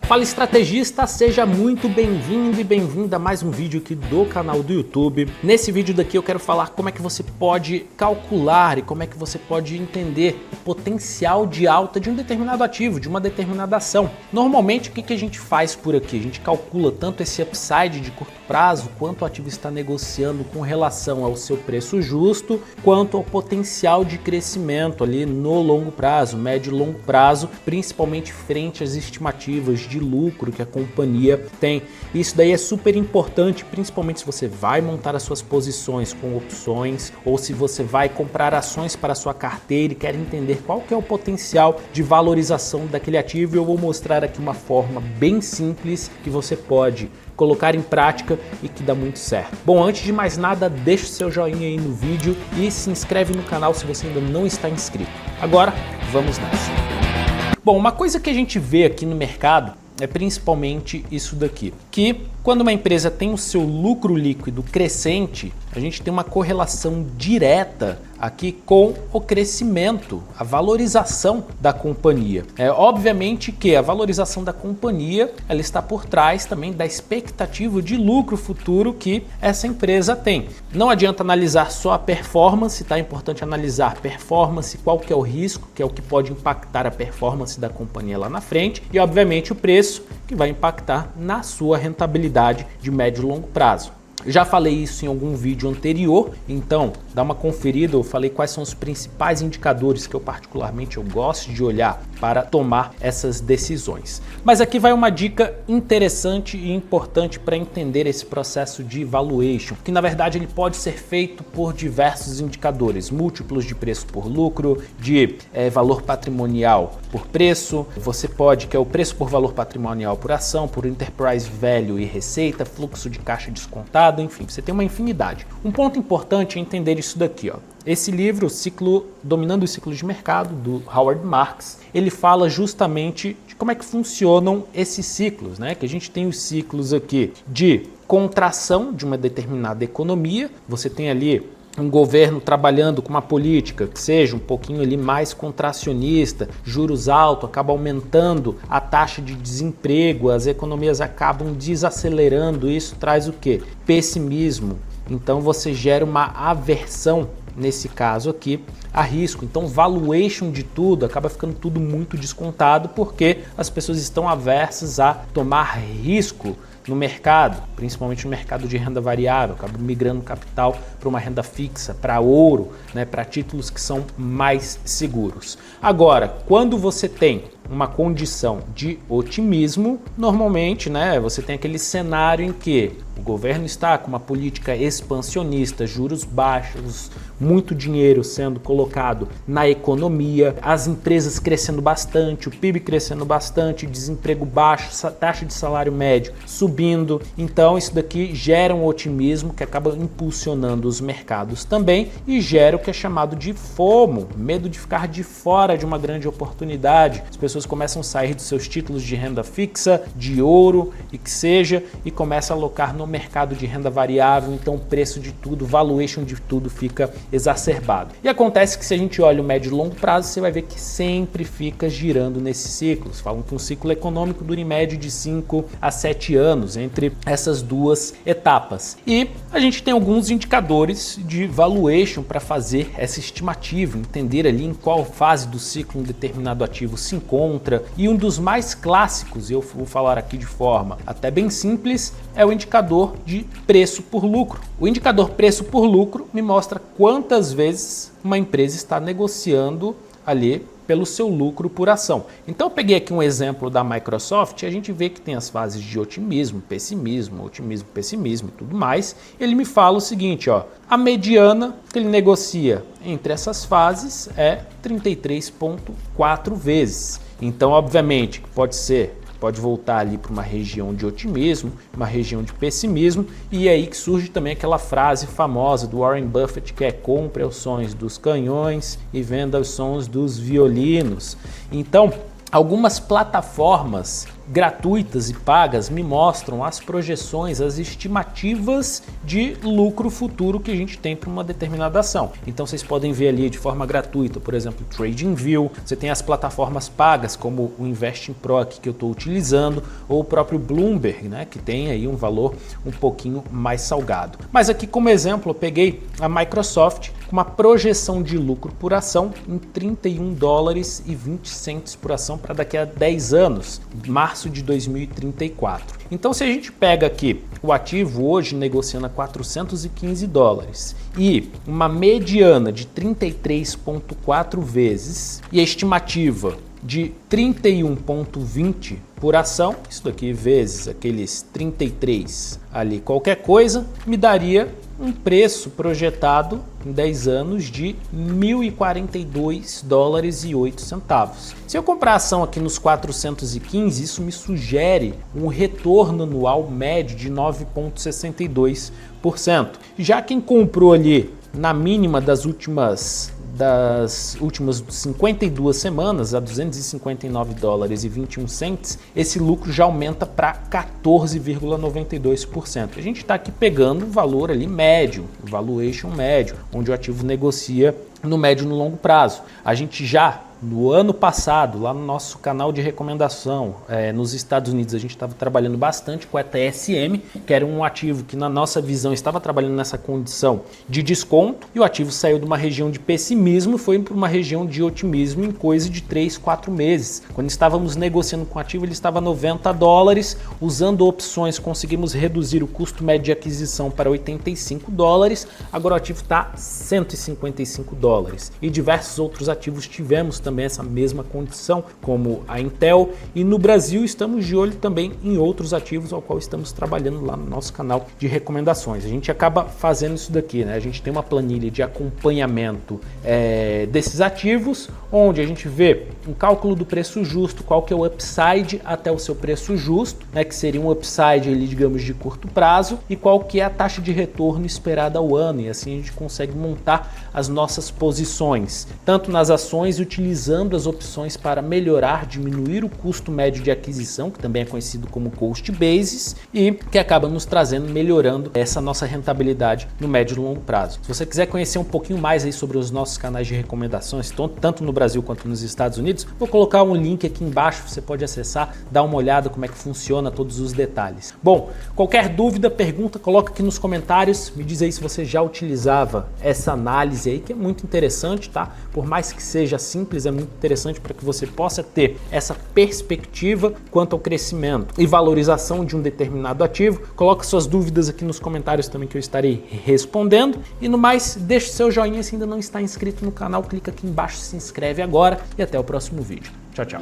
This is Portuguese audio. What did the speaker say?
Fala estrategista, seja muito bem-vindo e bem-vinda a mais um vídeo aqui do canal do YouTube. Nesse vídeo daqui eu quero falar como é que você pode calcular e como é que você pode entender o potencial de alta de um determinado ativo, de uma determinada ação. Normalmente o que a gente faz por aqui? A gente calcula tanto esse upside de curto prazo, quanto o ativo está negociando com relação ao seu preço justo, quanto ao potencial de crescimento ali no longo prazo, médio e longo prazo, principalmente frente às estimativas de lucro que a companhia tem. Isso daí é super importante, principalmente se você vai montar as suas posições com opções ou se você vai comprar ações para a sua carteira e quer entender qual que é o potencial de valorização daquele ativo. Eu vou mostrar aqui uma forma bem simples que você pode colocar em prática e que dá muito certo. Bom, antes de mais nada, deixa o seu joinha aí no vídeo e se inscreve no canal se você ainda não está inscrito. Agora, vamos nessa. Bom, uma coisa que a gente vê aqui no mercado é principalmente isso daqui, que quando uma empresa tem o seu lucro líquido crescente, a gente tem uma correlação direta aqui com o crescimento, a valorização da companhia. Obviamente que a valorização da companhia ela está por trás também da expectativa de lucro futuro que essa empresa tem. Não adianta analisar só a performance, tá? É importante analisar performance, qual que é o risco, que é o que pode impactar a performance da companhia lá na frente, e obviamente o preço, que vai impactar na sua rentabilidade de médio e longo prazo. Já falei isso em algum vídeo anterior, então dá uma conferida, eu falei quais são os principais indicadores que eu particularmente gosto de olhar para tomar essas decisões. Mas aqui vai uma dica interessante e importante para entender esse processo de valuation, que na verdade ele pode ser feito por diversos indicadores, múltiplos de preço por lucro, de valor patrimonial por preço, você pode, que é o preço por valor patrimonial por ação, por enterprise value e receita, fluxo de caixa descontado, enfim, você tem uma infinidade. Um ponto importante é entender isso daqui, ó. Esse livro, Dominando os Ciclos de Mercado, do Howard Marks, ele fala justamente de como é que funcionam esses ciclos, né? Que a gente tem os ciclos aqui de contração de uma determinada economia, você tem ali um governo trabalhando com uma política que seja um pouquinho ali mais contracionista, juros altos, acaba aumentando a taxa de desemprego, as economias acabam desacelerando, isso traz o quê? Pessimismo. Então você gera uma aversão, nesse caso aqui, a risco. Então valuation de tudo acaba ficando tudo muito descontado porque as pessoas estão aversas a tomar risco no mercado, principalmente no mercado de renda variável, acaba migrando capital para uma renda fixa, para ouro, né, para títulos que são mais seguros. Agora, quando você tem uma condição de otimismo, normalmente, né, você tem aquele cenário em que o governo está com uma política expansionista, juros baixos, muito dinheiro sendo colocado na economia, as empresas crescendo bastante, o PIB crescendo bastante, desemprego baixo, taxa de salário médio subindo. Então isso daqui gera um otimismo que acaba impulsionando os mercados também e gera o que é chamado de FOMO, medo de ficar de fora de uma grande oportunidade. As pessoas começam a sair dos seus títulos de renda fixa, de ouro e que seja, e começam a alocar no mercado de renda variável, então o preço de tudo, valuation de tudo fica exacerbado. E acontece que se a gente olha o médio e longo prazo, você vai ver que sempre fica girando nesses ciclos. Falam que um ciclo econômico dura em média de 5 a 7 anos entre essas duas etapas. E a gente tem alguns indicadores de valuation para fazer essa estimativa, entender ali em qual fase do ciclo um determinado ativo se encontra. E um dos mais clássicos, eu vou falar aqui de forma até bem simples, é o indicador de preço por lucro. O indicador preço por lucro me mostra quantas vezes uma empresa está negociando ali pelo seu lucro por ação. Então eu peguei aqui um exemplo da Microsoft e a gente vê que tem as fases de otimismo, pessimismo e tudo mais. Ele me fala o seguinte, ó, a mediana que ele negocia entre essas fases é 33,4 vezes. Então, obviamente, pode voltar ali para uma região de otimismo, uma região de pessimismo, e é aí que surge também aquela frase famosa do Warren Buffett, que é: compre os sons dos canhões e venda os sons dos violinos. Então, algumas plataformas gratuitas e pagas me mostram as projeções, as estimativas de lucro futuro que a gente tem para uma determinada ação. Então vocês podem ver ali de forma gratuita, por exemplo, TradingView, você tem as plataformas pagas como o Investing Pro aqui que eu estou utilizando, ou o próprio Bloomberg, né, que tem aí um valor um pouquinho mais salgado. Mas aqui como exemplo eu peguei a Microsoft com uma projeção de lucro por ação em 31 dólares e 20 centos por ação para daqui a 10 anos, março de 2034. Então se a gente pega aqui o ativo hoje negociando a 415 dólares e uma mediana de 33,4 vezes e a estimativa de 31,20 por ação, isso daqui vezes aqueles 33 ali, qualquer coisa, me daria um preço projetado em 10 anos de 1.042 dólares e 8 centavos. Se eu comprar a ação aqui nos 415, isso me sugere um retorno anual médio de 9,62%. Já quem comprou ali na mínima das últimas 52 semanas a 259 dólares e 21 cents, esse lucro já aumenta para 14,92%. A gente está aqui pegando o valor ali médio, o valuation médio, onde o ativo negocia no médio e no longo prazo. A gente já no ano passado, lá no nosso canal de recomendação, nos Estados Unidos, a gente estava trabalhando bastante com a TSM, que era um ativo que na nossa visão estava trabalhando nessa condição de desconto, e o ativo saiu de uma região de pessimismo e foi para uma região de otimismo em coisa de 3, 4 meses. Quando estávamos negociando com o ativo, ele estava a 90 dólares, usando opções conseguimos reduzir o custo médio de aquisição para 85 dólares, agora o ativo está 155 dólares. E diversos outros ativos tivemos também essa mesma condição, como a Intel, e no Brasil estamos de olho também em outros ativos ao qual estamos trabalhando lá no nosso canal de recomendações. A gente acaba fazendo isso daqui, né? A gente tem uma planilha de acompanhamento desses ativos, onde a gente vê um cálculo do preço justo, qual que é o upside até o seu preço justo, né? Que seria um upside ali, digamos, de curto prazo, e qual que é a taxa de retorno esperada ao ano, e assim a gente consegue montar as nossas posições, tanto nas ações, utilizando as opções para melhorar, diminuir o custo médio de aquisição, que também é conhecido como cost basis, e que acaba nos trazendo, melhorando essa nossa rentabilidade no médio e longo prazo. Se você quiser conhecer um pouquinho mais aí sobre os nossos canais de recomendações, tanto no Brasil quanto nos Estados Unidos, vou colocar um link aqui embaixo, você pode acessar, dar uma olhada como é que funciona todos os detalhes. Bom, qualquer dúvida, pergunta, coloca aqui nos comentários, me diz aí se você já utilizava essa análise aí, que é muito interessante, tá? Por mais que seja simples, é muito interessante para que você possa ter essa perspectiva quanto ao crescimento e valorização de um determinado ativo. Coloque suas dúvidas aqui nos comentários também que eu estarei respondendo. E no mais, deixe seu joinha se ainda não está inscrito no canal, clica aqui embaixo, se inscreve agora e até o próximo vídeo. Tchau, tchau.